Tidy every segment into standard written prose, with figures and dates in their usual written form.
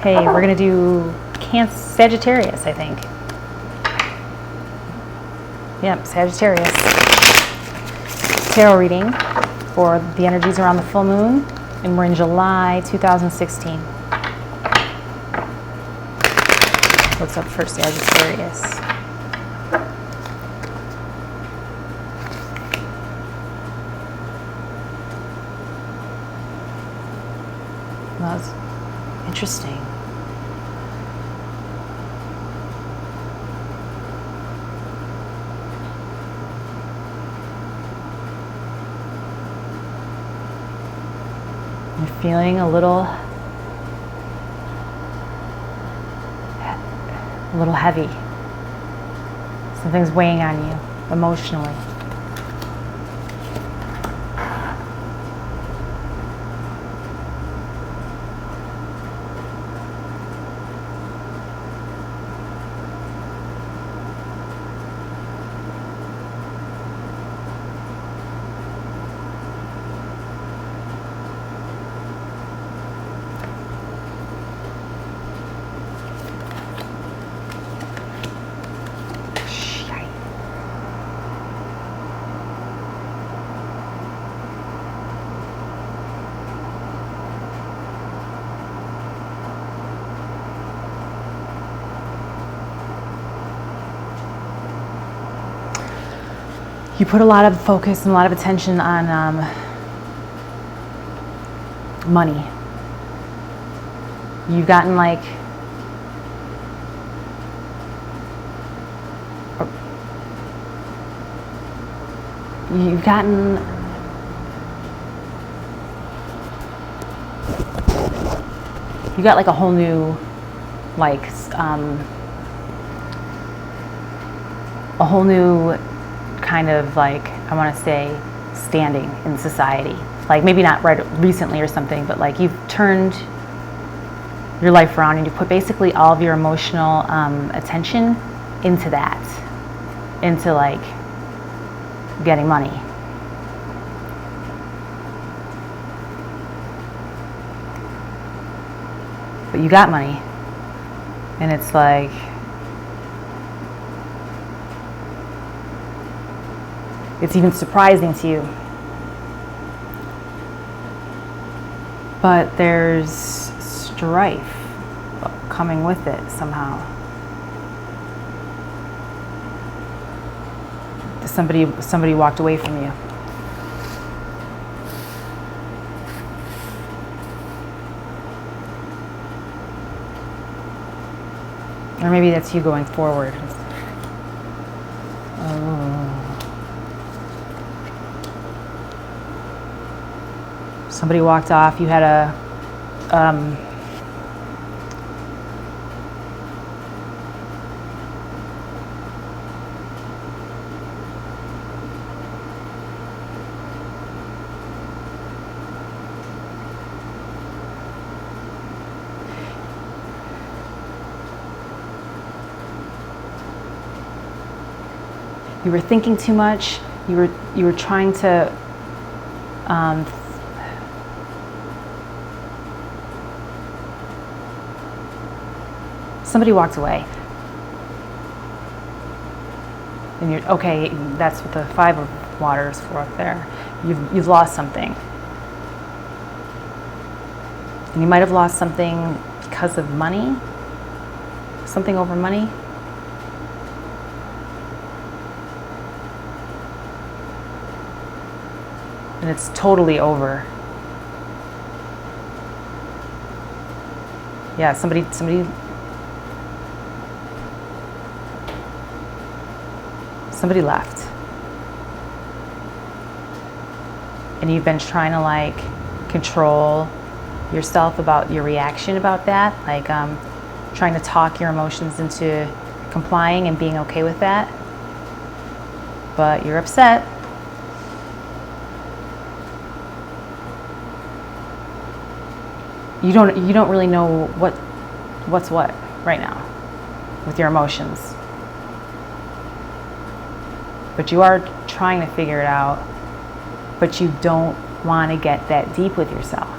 Hey, we're going to do Sagittarius, I think. Yep, Sagittarius. Tarot reading for the energies around the full moon, and we're in July 2016. What's up for Sagittarius? Well, that's interesting. You're feeling a little heavy. Something's weighing on you emotionally. You put a lot of focus and a lot of attention on money. You've gotten like you got like a whole new kind of like, I want to say, standing in society. Like maybe not right recently or something, but like you've turned your life around and you put basically all of your emotional attention into that, into like getting money. But you got money, and it's like, it's even surprising to you. But there's strife coming with it somehow. Somebody walked away from you. Or maybe that's you going forward. Somebody walked off. You had a you were thinking too much. You were trying to somebody walked away, and you're okay. That's what the Five of Water is for up there. You've lost something, and you might have lost something because of money, something over money. And it's totally over. Yeah, somebody left. And you've been trying to like control yourself about your reaction about that, like trying to talk your emotions into complying and being okay with that. But you're upset. You don't really know what's what right now with your emotions. But you are trying to figure it out, but you don't want to get that deep with yourself.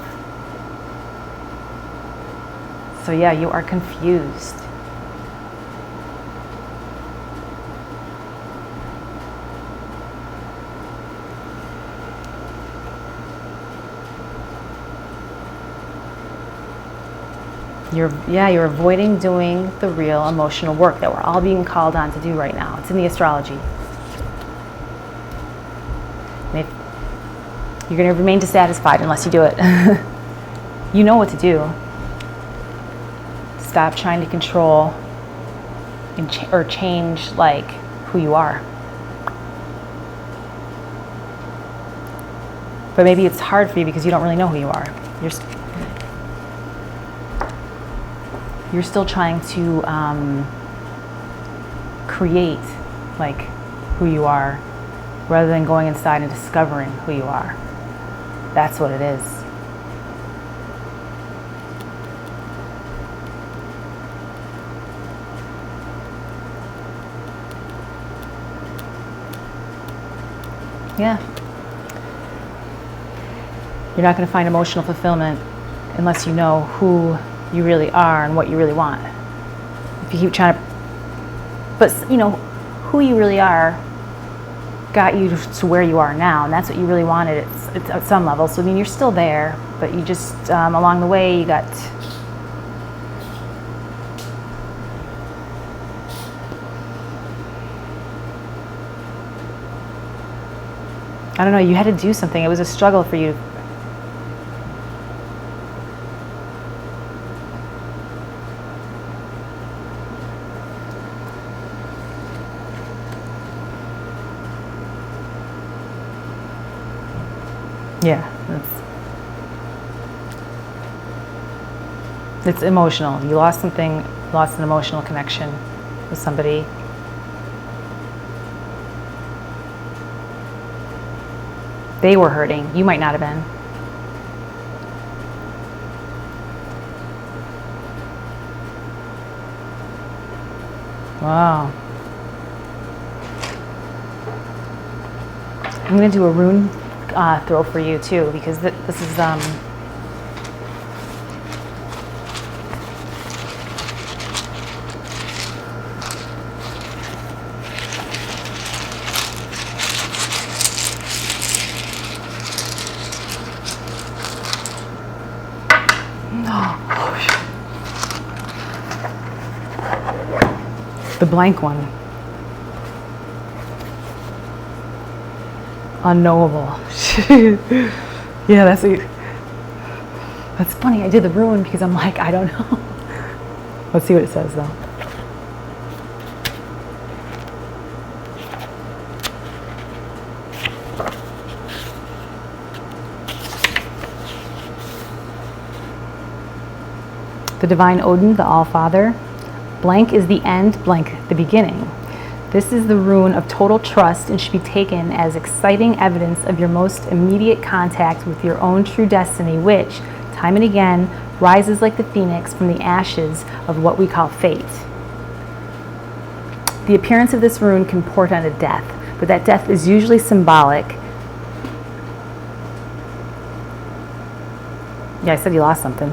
So yeah, you are confused. You're avoiding doing the real emotional work that we're all being called on to do right now. It's in the astrology. And you're going to remain dissatisfied unless you do it. You know what to do. Stop trying to control or change like who you are. But maybe it's hard for you because you don't really know who you are. You're still trying to create like who you are rather than going inside and discovering who you are. That's what it is. Yeah. You're not going to find emotional fulfillment unless you know who you really are and what you really want. If you keep trying to, but you know, who you really are got you to where you are now, and that's what you really wanted at some level. So I mean, you're still there, but you just along the way you got I don't know, you had to do something. It was a struggle for you. Yeah, it's emotional. You lost something, lost an emotional connection with somebody. They were hurting. You might not have been. Wow. I'm going to do a rune throw for you too, because this is the blank one. Unknowable. Yeah, that's funny. I did the rune because I'm like, I don't know. Let's see what it says though. The Divine Odin, the All-Father. Blank is the end, blank the beginning. This is the rune of total trust and should be taken as exciting evidence of your most immediate contact with your own true destiny, which, time and again, rises like the phoenix from the ashes of what we call fate. The appearance of this rune can portend a death, but that death is usually symbolic. Yeah, I said you lost something.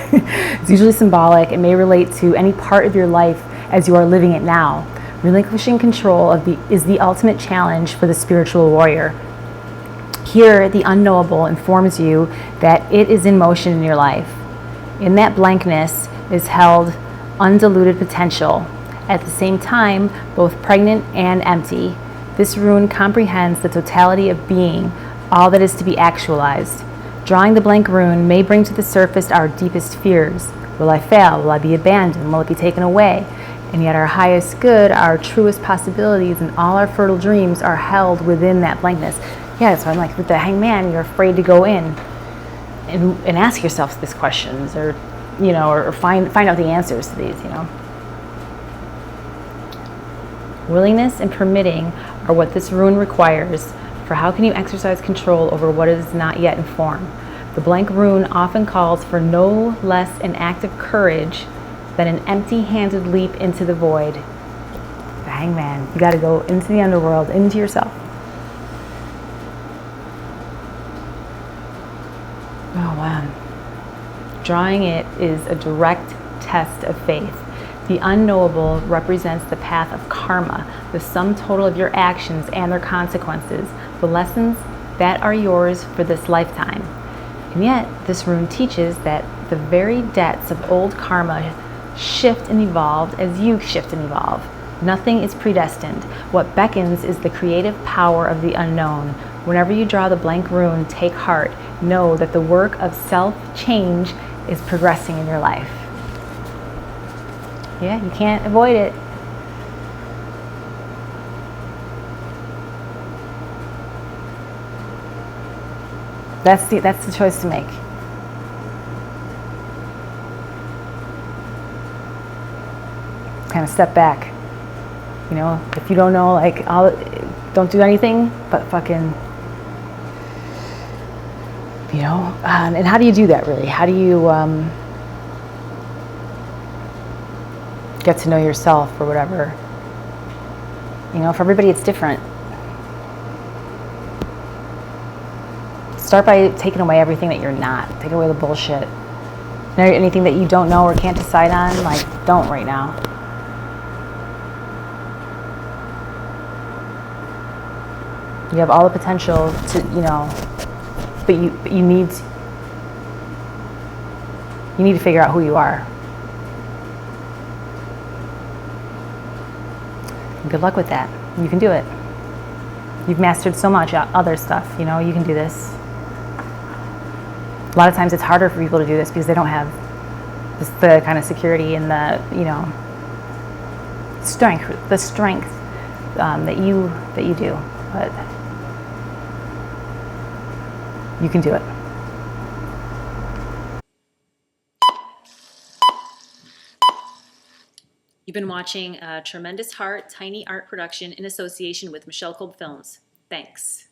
It's usually symbolic. It may relate to any part of your life as you are living it now. Relinquishing control is the ultimate challenge for the spiritual warrior. Here, the unknowable informs you that it is in motion in your life. In that blankness is held undiluted potential, at the same time, both pregnant and empty. This rune comprehends the totality of being, all that is to be actualized. Drawing the blank rune may bring to the surface our deepest fears. Will I fail? Will I be abandoned? Will it be taken away? And yet our highest good, our truest possibilities, and all our fertile dreams are held within that blankness. Yeah, so I'm like, with the hangman, you're afraid to go in and ask yourself these questions, or find out the answers to these, Willingness and permitting are what this rune requires, for how can you exercise control over what is not yet in form? The blank rune often calls for no less an act of courage than an empty-handed leap into the void. The hangman. You got to go into the underworld, into yourself. Oh, wow. Drawing it is a direct test of faith. The unknowable represents the path of karma, the sum total of your actions and their consequences, the lessons that are yours for this lifetime. And yet, this rune teaches that the very debts of old karma shift and evolve as you shift and evolve. Nothing is predestined. What beckons is the creative power of the unknown. Whenever you draw the blank rune, take heart. Know that the work of self-change is progressing in your life. Yeah, you can't avoid it. That's the choice to make. Kind of step back. You know, if you don't know, like, don't do anything but fucking, you know, and how do you do that really? How do you get to know yourself or whatever? You know, for everybody it's different. Start by taking away everything that you're not. Take away the bullshit. Anything that you don't know or can't decide on, like, don't right now. You have all the potential to, you know, but you need to figure out who you are. And good luck with that. You can do it. You've mastered so much other stuff, you know, you can do this. A lot of times it's harder for people to do this because they don't have the kind of security and the, you know, strength that you do. But you can do it. You've been watching a Tremendous Heart Tiny Art production in association with Michelle Kolb Films. Thanks.